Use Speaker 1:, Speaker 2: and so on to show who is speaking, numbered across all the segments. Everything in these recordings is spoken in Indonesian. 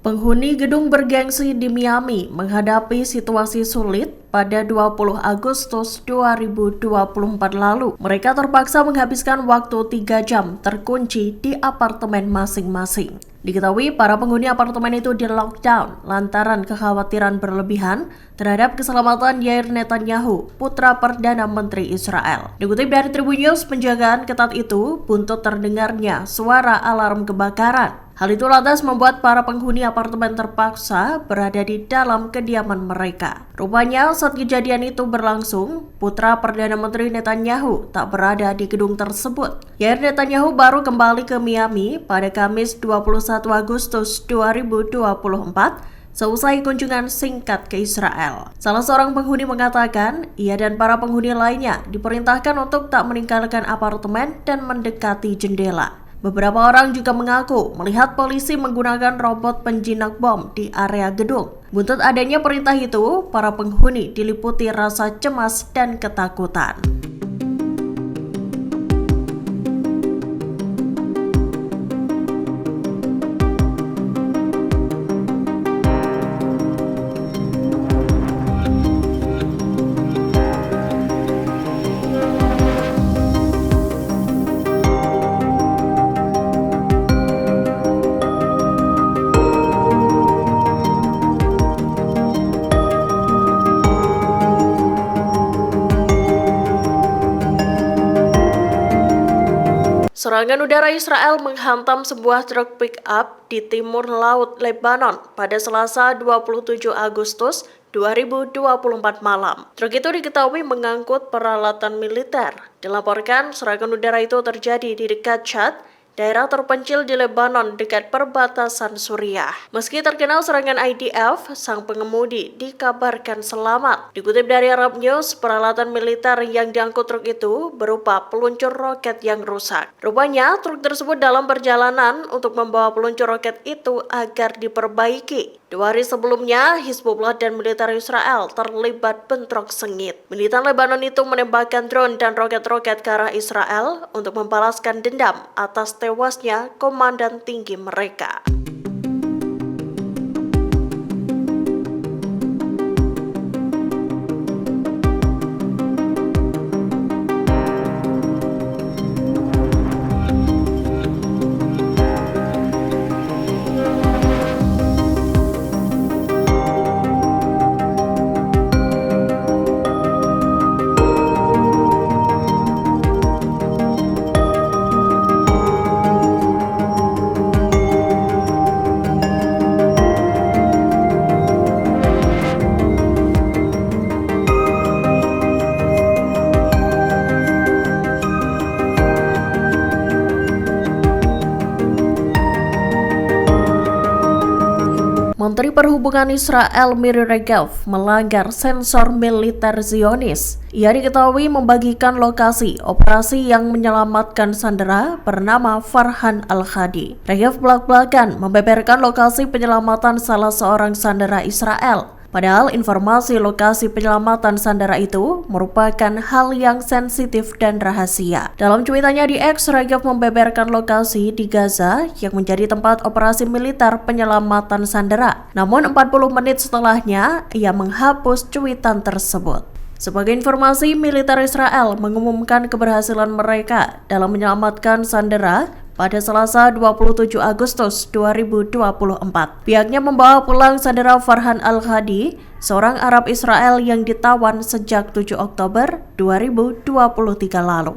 Speaker 1: Penghuni gedung bergengsi di Miami menghadapi situasi sulit pada 20 Agustus 2024 lalu. Mereka terpaksa menghabiskan waktu 3 jam terkunci di apartemen masing-masing. Diketahui para penghuni apartemen itu di lockdown lantaran kekhawatiran berlebihan terhadap keselamatan Yair Netanyahu, putra Perdana Menteri Israel. Dikutip dari Tribun News, penjagaan ketat itu buntut terdengarnya suara alarm kebakaran. Hal itu lantas membuat para penghuni apartemen terpaksa berada di dalam kediaman mereka. Rupanya saat kejadian itu berlangsung, putra Perdana Menteri Netanyahu tak berada di gedung tersebut. Yair Netanyahu baru kembali ke Miami pada Kamis 21 Agustus 2024 seusai kunjungan singkat ke Israel. Salah seorang penghuni mengatakan, ia dan para penghuni lainnya diperintahkan untuk tak meninggalkan apartemen dan mendekati jendela. Beberapa orang juga mengaku melihat polisi menggunakan robot penjinak bom di area gedung. Buntut adanya perintah itu, para penghuni diliputi rasa cemas dan ketakutan. Serangan udara Israel menghantam sebuah truk pick-up di timur laut Lebanon pada Selasa 27 Agustus 2024 malam. Truk itu diketahui mengangkut peralatan militer. Dilaporkan serangan udara itu terjadi di dekat Chad, daerah terpencil di Lebanon dekat perbatasan Suriah. Meski terkenal serangan IDF, sang pengemudi dikabarkan selamat. Dikutip dari Arab News, peralatan militer yang diangkut truk itu berupa peluncur roket yang rusak. Rupanya, truk tersebut dalam perjalanan untuk membawa peluncur roket itu agar diperbaiki. 2 hari sebelumnya, Hizbullah dan militer Israel terlibat bentrok sengit. Militan Lebanon itu menembakkan drone dan roket-roket ke arah Israel untuk membalaskan dendam atas tewasnya komandan tinggi mereka. Menteri Perhubungan Israel Miri Regev melanggar sensor militer Zionis. Ia diketahui membagikan lokasi operasi yang menyelamatkan sandera bernama Farhan Al-Hadi. Regev belak-belakan membeberkan lokasi penyelamatan salah seorang sandera Israel. Padahal informasi lokasi penyelamatan sandera itu merupakan hal yang sensitif dan rahasia. Dalam cuitannya di X, Regev membeberkan lokasi di Gaza yang menjadi tempat operasi militer penyelamatan sandera. Namun 40 menit setelahnya, ia menghapus cuitan tersebut. Sebagai informasi, militer Israel mengumumkan keberhasilan mereka dalam menyelamatkan sandera pada Selasa 27 Agustus 2024. Pihaknya membawa pulang sandera Farhan Al-Hadi, seorang Arab Israel yang ditawan sejak 7 Oktober 2023 lalu.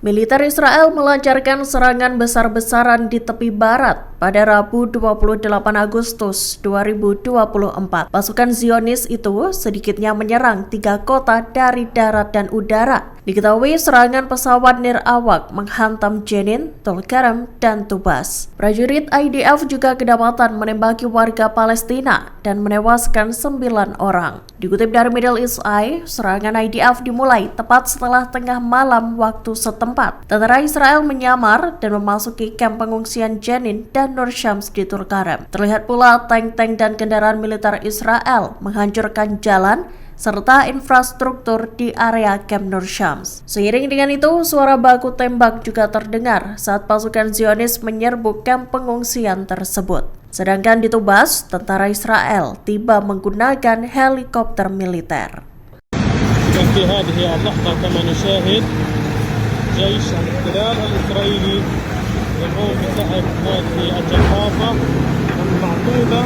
Speaker 1: Militer Israel melancarkan serangan besar-besaran di tepi barat pada Rabu 28 Agustus 2024. Pasukan Zionis itu sedikitnya menyerang 3 kota dari darat dan udara. Diketahui serangan pesawat nirawak menghantam Jenin, Tulkarem, dan Tubas. Prajurit IDF juga kedapatan menembaki warga Palestina dan menewaskan 9 orang. Dikutip dari Middle East Eye, serangan IDF dimulai tepat setelah tengah malam waktu setempat. Tentara Israel menyamar dan memasuki kamp pengungsian Jenin dan Nur Shams di Tulkarem. Terlihat pula tank-tank dan kendaraan militer Israel menghancurkan jalan serta infrastruktur di area Camp Nur Shams. Seiring dengan itu, suara baku tembak juga terdengar saat pasukan Zionis menyerbu kamp pengungsian tersebut. Sedangkan di Tubas, tentara Israel tiba menggunakan helikopter militer.
Speaker 2: في هذه اللحظة كما نشاهد جيش الاحتلال الإسرائيلي يقوم بسحب هذه الجرافة المعقودة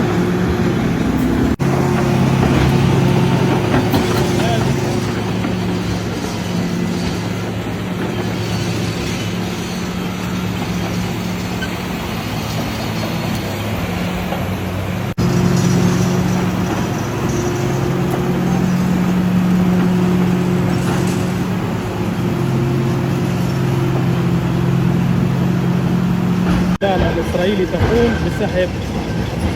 Speaker 2: الإسرائيلي تقوم بسحب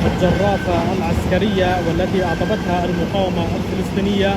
Speaker 2: الجرافة العسكرية والتي أعطبتها المقاومة الفلسطينية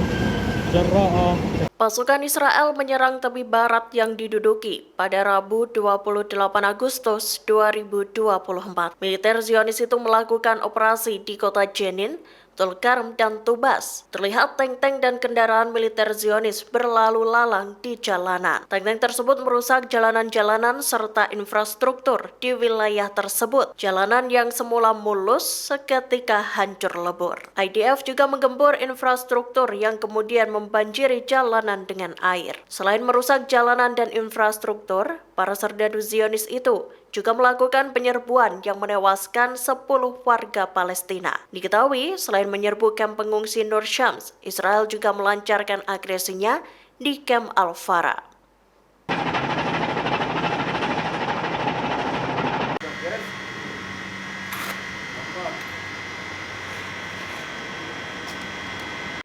Speaker 2: جراء.
Speaker 1: Pasukan Israel menyerang tepi barat yang diduduki pada Rabu 28 Agustus 2024. Militer Zionis itu melakukan operasi di kota Jenin, Tulkarem, dan Tubas. Terlihat tank-tank dan kendaraan militer Zionis berlalu lalang di jalanan. Tank-tank tersebut merusak jalanan-jalanan serta infrastruktur di wilayah tersebut. Jalanan yang semula mulus seketika hancur lebur. IDF juga menggempur infrastruktur yang kemudian membanjiri jalanan dengan air. Selain merusak jalanan dan infrastruktur, para serdadu Zionis itu juga melakukan penyerbuan yang menewaskan 10 warga Palestina. Diketahui, selain menyerbu kamp pengungsi Nur Shams, Israel juga melancarkan agresinya di kamp Al-Fara.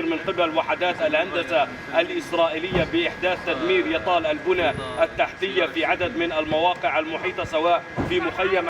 Speaker 3: من قبل وحدات الهندسة الإسرائيلية بإحداث تدمير يطال البنى التحتية في عدد من المواقع المحيطة سواء في مخيم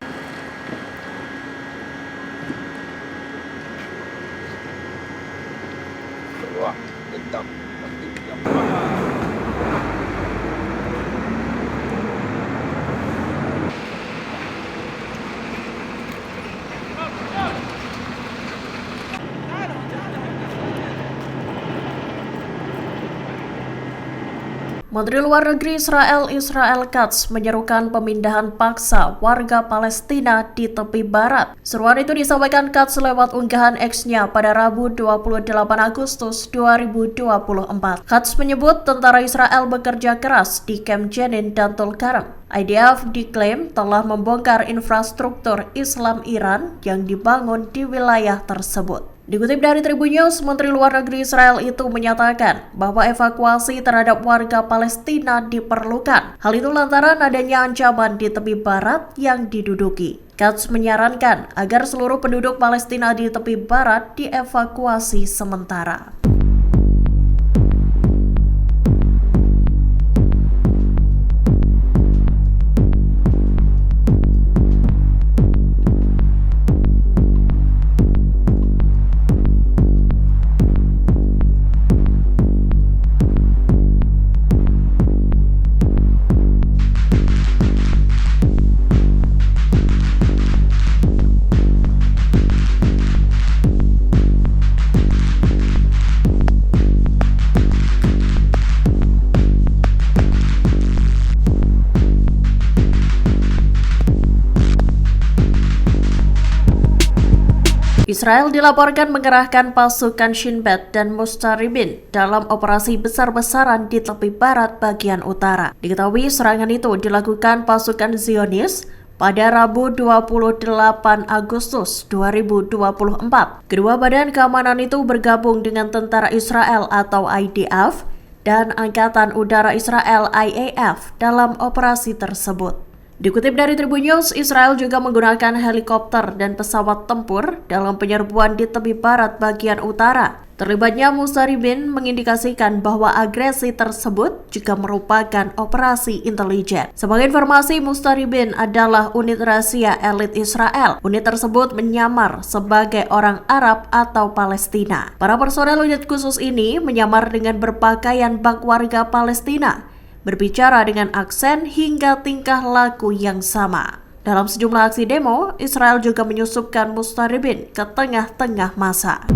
Speaker 1: Menteri Luar Negeri Israel Katz menyerukan pemindahan paksa warga Palestina di tepi barat. Seruan itu disampaikan Katz lewat unggahan X-nya pada Rabu 28 Agustus 2024. Katz menyebut tentara Israel bekerja keras di kamp Jenin dan Tulkarem. IDF diklaim telah membongkar infrastruktur Islam Iran yang dibangun di wilayah tersebut. Dikutip dari Tribun News, Menteri Luar Negeri Israel itu menyatakan bahwa evakuasi terhadap warga Palestina diperlukan. Hal itu lantaran adanya ancaman di tepi barat yang diduduki. Katz menyarankan agar seluruh penduduk Palestina di tepi barat dievakuasi sementara. Israel dilaporkan mengerahkan pasukan Shin Bet dan Mustaribin dalam operasi besar-besaran di tepi barat bagian utara. Diketahui serangan itu dilakukan pasukan Zionis pada Rabu 28 Agustus 2024. Kedua badan keamanan itu bergabung dengan tentara Israel atau IDF dan Angkatan Udara Israel IAF dalam operasi tersebut. Dikutip dari Tribun News, Israel juga menggunakan helikopter dan pesawat tempur dalam penyerbuan di tepi barat bagian utara. Terlibatnya Mustaribin mengindikasikan bahwa agresi tersebut juga merupakan operasi intelijen. Sebagai informasi, Mustaribin adalah unit rahasia elit Israel. Unit tersebut menyamar sebagai orang Arab atau Palestina. Para personel unit khusus ini menyamar dengan berpakaian bak warga Palestina, berbicara dengan aksen hingga tingkah laku yang sama. Dalam sejumlah aksi demo, Israel juga menyusupkan Mustaribin ke tengah-tengah massa.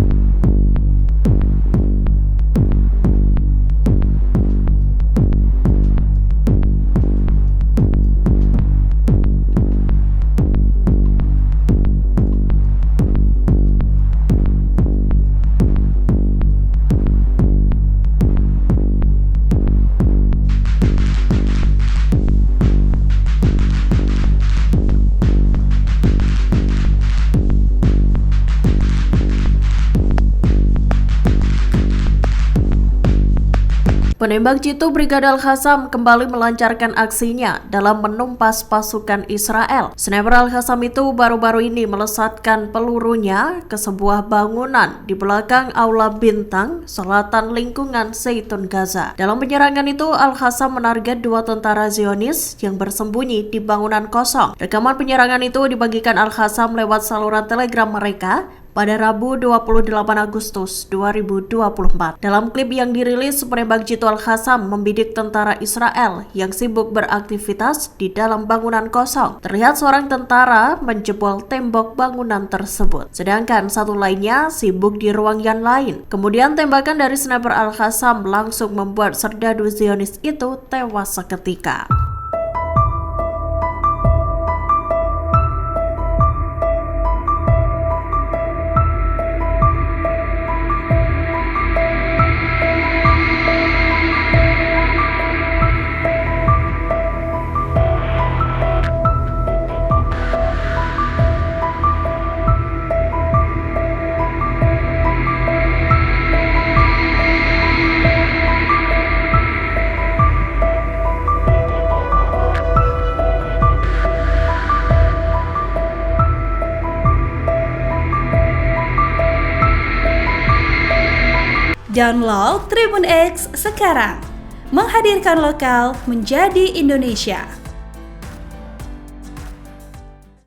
Speaker 1: Penembak jitu Brigade Al-Qassam kembali melancarkan aksinya dalam menumpas pasukan Israel. Sniper Al-Qassam itu baru-baru ini melesatkan pelurunya ke sebuah bangunan di belakang Aula Bintang, selatan lingkungan Zaitun, Gaza. Dalam penyerangan itu, Al-Qassam menarget 2 tentara Zionis yang bersembunyi di bangunan kosong. Rekaman penyerangan itu dibagikan Al-Qassam lewat saluran Telegram mereka pada Rabu 28 Agustus 2024. Dalam klip yang dirilis, penembak jitu Al-Qassam membidik tentara Israel yang sibuk beraktivitas di dalam bangunan kosong. Terlihat seorang tentara menjebol tembok bangunan tersebut, sedangkan satu lainnya sibuk di ruang yang lain. Kemudian tembakan dari sniper Al-Qassam langsung membuat serdadu Zionis itu tewas seketika.
Speaker 4: Download Tribun X sekarang, menghadirkan lokal menjadi Indonesia.